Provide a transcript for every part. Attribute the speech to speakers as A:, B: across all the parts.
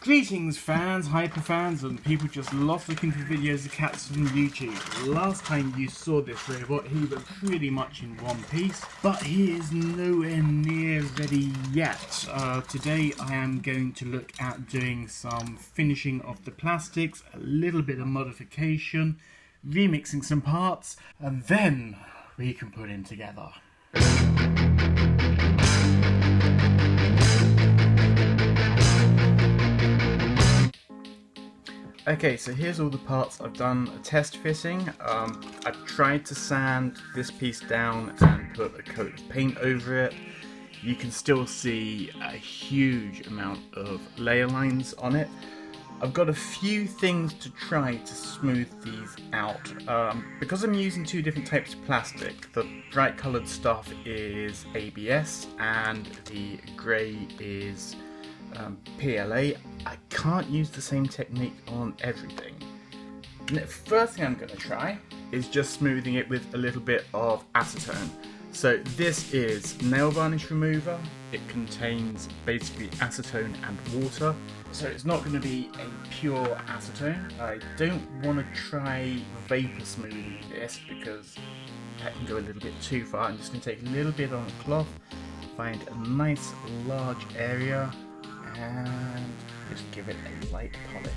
A: Greetings fans, hyper fans, and people just lost looking for videos of cats on YouTube. Last time you saw this robot, he was pretty much in one piece, but he is nowhere near ready yet. Today I am going to look at doing some finishing of the plastics, a little bit of modification, remixing some parts, and then we can put him together. Okay, so here's all the parts. I've done a test fitting. I've tried to sand this piece down and put a coat of paint over it. You can still see a huge amount of layer lines on it. I've got a few things to try to smooth these out. Because I'm using two different types of plastic, the bright coloured stuff is ABS and the grey is PLA. I can't use the same technique on everything. The first thing I'm going to try is just smoothing it with a little bit of acetone. So this is nail varnish remover. It contains basically acetone and water. So it's not going to be a pure acetone. I don't want to try vapor smoothing this because that can go a little bit too far. I'm just going to take a little bit on a cloth, find a nice large area, and just give it a light polish.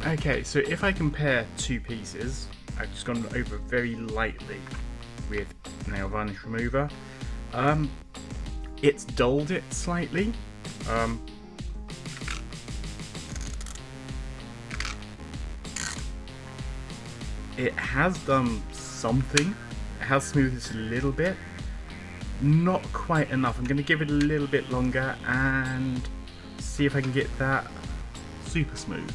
A: Okay, so if I compare two pieces, I've just gone over very lightly with nail varnish remover. It's dulled it slightly. It has done something. It has smoothed this a little bit. Not quite enough. I'm going to give it a little bit longer and see if I can get that super smooth.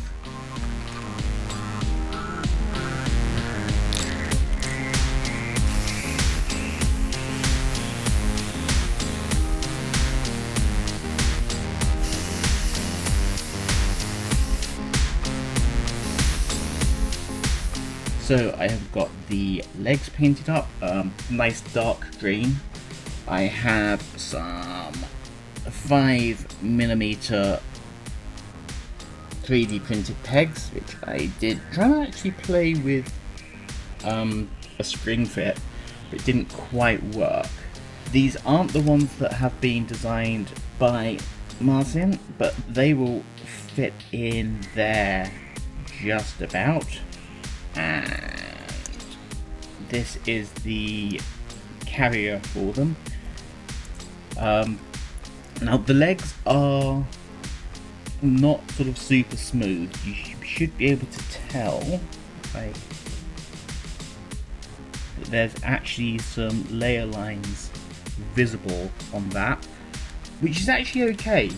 A: So I have got the legs painted up, nice dark green. I have some 5mm 3D printed pegs, which I did try to actually play with a spring fit, but it didn't quite work. These aren't the ones that have been designed by Martin, but they will fit in there just about. And this is the carrier for them. Now the legs are not sort of super smooth. You should be able to tell that there's actually some layer lines visible on that, which is actually okay.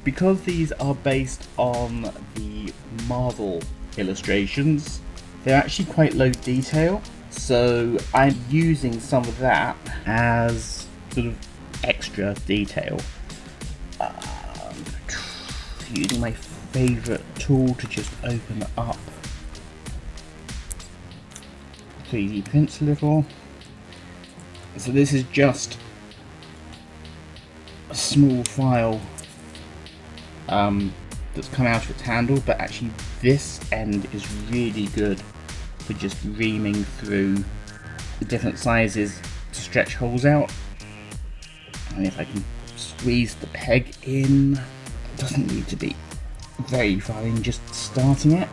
A: Because these are based on the Marvel illustrations, they're actually quite low detail, so I'm using some of that as sort of extra detail. Using my favourite tool to just open up 3D prints a little. So this is just a small file that's come out of its handle, but actually this end is really good for just reaming through the different sizes to stretch holes out. And if I can squeeze the peg in, it doesn't need to be very far in, just starting it.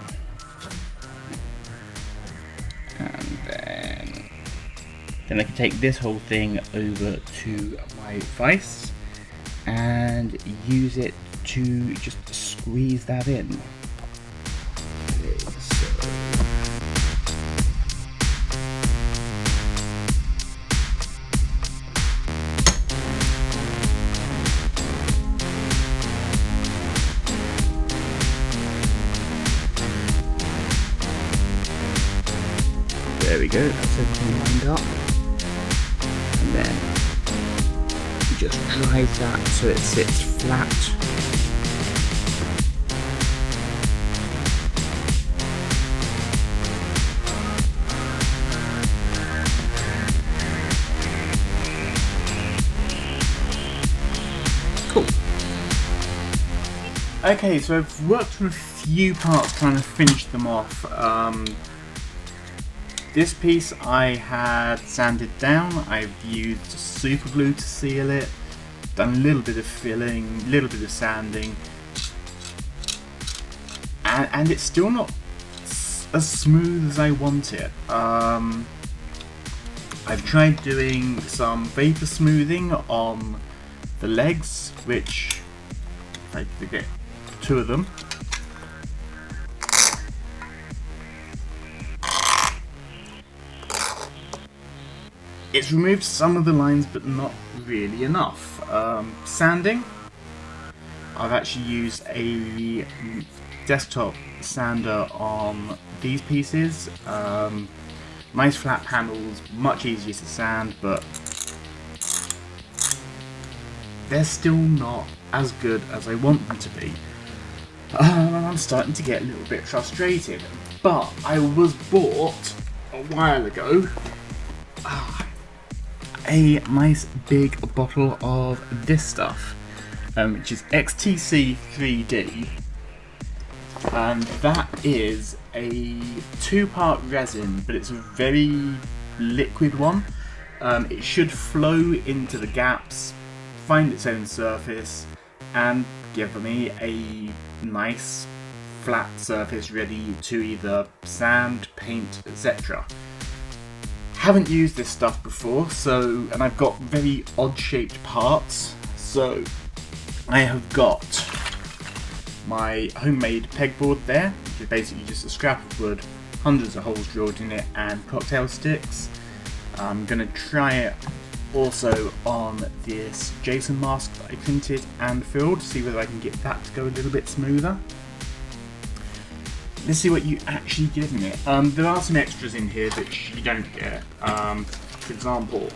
A: And then I can take this whole thing over to my vise and use it to just squeeze that in. Okay, so there we go, that's everything lined up. And then just drive that so it sits flat. Okay, so I've worked on a few parts trying to finish them off. This piece I had sanded down. I've used super glue to seal it, done a little bit of filling, a little bit of sanding, and it's still not as smooth as I want it. I've tried doing some vapor smoothing on the legs, which I could get 2 of them. It's removed some of the lines, but not really enough. Sanding, I've actually used a desktop sander on these pieces. Nice flat panels, much easier to sand, but they're still not as good as I want them to be. I'm starting to get a little bit frustrated, but I was bought a while ago a nice big bottle of this stuff, which is XTC 3D, and that is a 2-part resin, but it's a very liquid one. It should flow into the gaps, find its own surface, and give me a nice flat surface ready to either sand, paint, etc. Haven't used this stuff before, and I've got very odd shaped parts, so I have got my homemade pegboard there, which is basically just a scrap of wood, hundreds of holes drilled in it, and cocktail sticks. I'm going to try it also on this Jason mask that I printed and filled, see whether I can get that to go a little bit smoother. Let's see what you actually get in it. There are some extras in here that you don't get. For example,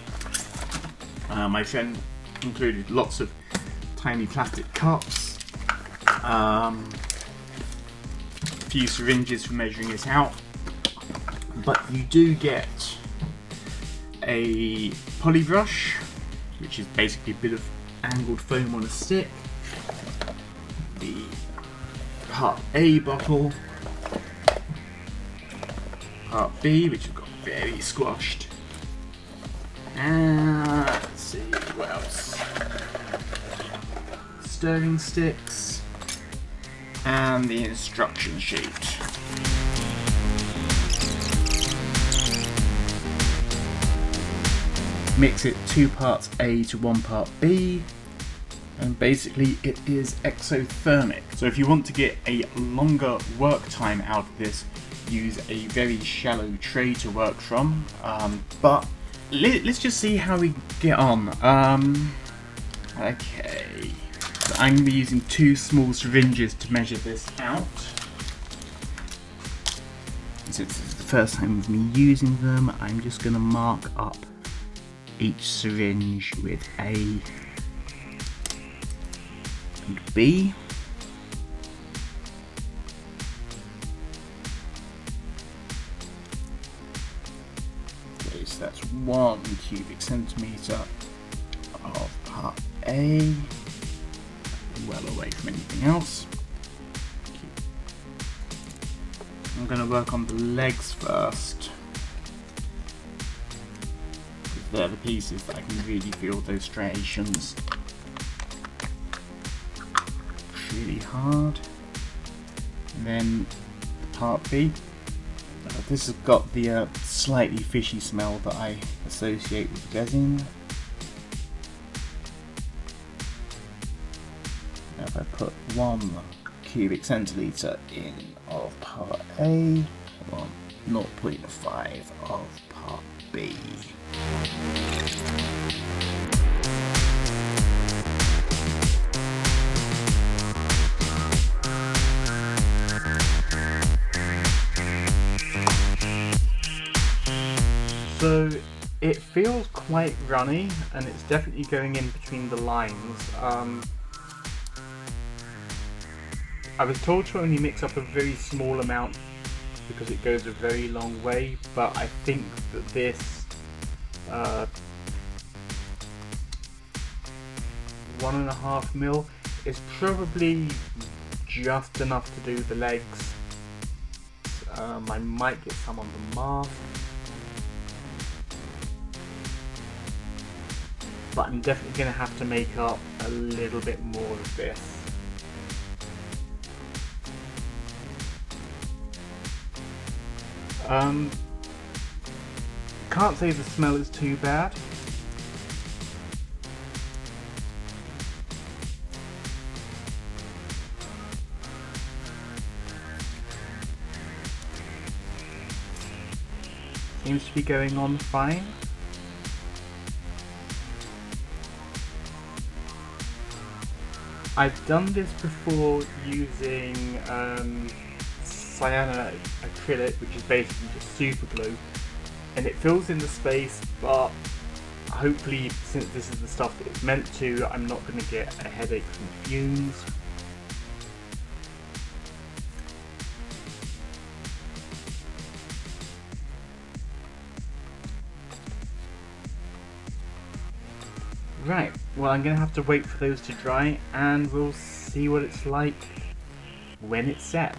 A: my friend included lots of tiny plastic cups, a few syringes for measuring it out, but you do get a poly brush, which is basically a bit of angled foam on a stick, the Part A bottle, Part B, which has got very squashed, and let's see what else, stirring sticks, and the instruction sheet. Mix it 2 parts A to 1 part B, and basically it is exothermic. So if you want to get a longer work time out of this, use a very shallow tray to work from, but let's just see how we get on. Okay, so I'm going to be using 2 small syringes to measure this out. Since this is the first time of me using them, I'm just going to mark up each syringe with A and B. Okay, so that's 1 cubic centimetre of part A, well away from anything else. I'm going to work on the legs first. They're the pieces that I can really feel those striations really hard. And then part B. This has got the slightly fishy smell that I associate with resin. Now if I put 1 cubic centilitre in of part A, 0.5 of part B. So it feels quite runny, and it's definitely going in between the lines. I was told to only mix up a very small amount because it goes a very long way, but I think that this 1.5 mil is probably just enough to do the legs. I might get some on the mask, but I'm definitely going to have to make up a little bit more of this. Can't say the smell is too bad. Seems to be going on fine. I've done this before using cyano acrylic, which is basically just super glue, and it fills in the space, but hopefully, since this is the stuff that it's meant to, I'm not going to get a headache from fumes. Right, well, I'm going to have to wait for those to dry, and we'll see what it's like when it's set.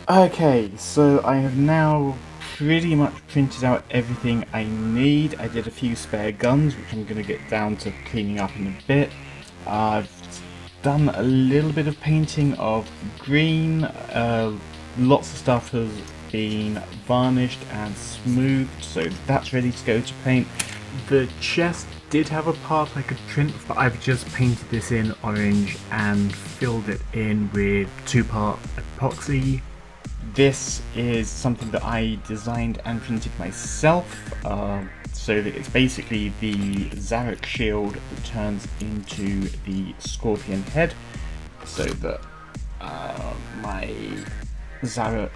A: Okay, so I have now pretty much printed out everything I need. I did a few spare guns, which I'm going to get down to cleaning up in a bit. I've done a little bit of painting of green. Lots of stuff has been varnished and smoothed, so that's ready to go to paint. The chest did have a part I could print, but I've just painted this in orange and filled it in with 2-part epoxy. This is something that I designed and printed myself, so that it's basically the Zarok shield that turns into the scorpion head, so that my Zarok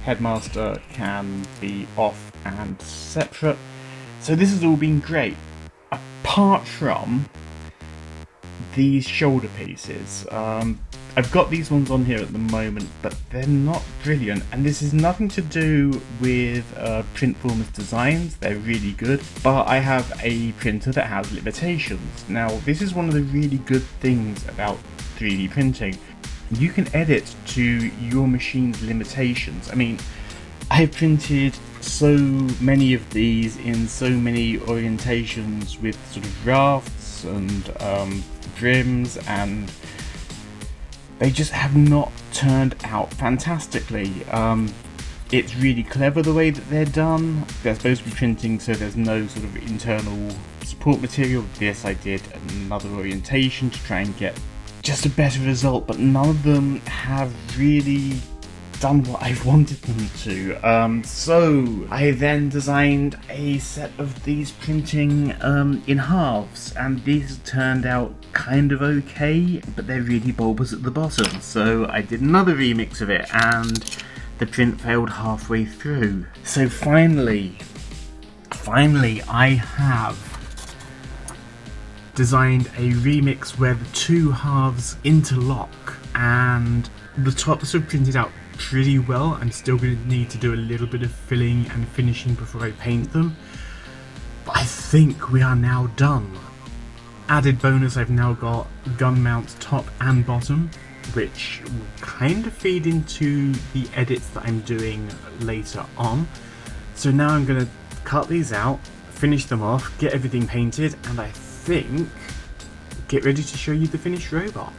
A: headmaster can be off and separate. So this has all been great, apart from these shoulder pieces. I've got these ones on here at the moment, but they're not brilliant, and this is nothing to do with Printformers designs. They're really good, but I have a printer that has limitations. Now, this is one of the really good things about 3D printing. You can edit to your machine's limitations. I mean, I've printed so many of these in so many orientations with sort of rafts and brims, and they just have not turned out fantastically. It's really clever the way that they're done. They're supposed to be printing so there's no sort of internal support material. This I did another orientation to try and get just a better result, but none of them have really done what I wanted them to. So I then designed a set of these printing in halves, and these turned out kind of okay, but they're really bulbous at the bottom. So I did another remix of it, and the print failed halfway through. So finally I have designed a remix where the two halves interlock, and the tops are printed out pretty well. I'm still going to need to do a little bit of filling and finishing before I paint them, but I think we are now done. Added bonus, I've now got gun mounts top and bottom, which will kind of feed into the edits that I'm doing later on. So now I'm going to cut these out, finish them off, get everything painted, and I think get ready to show you the finished robot.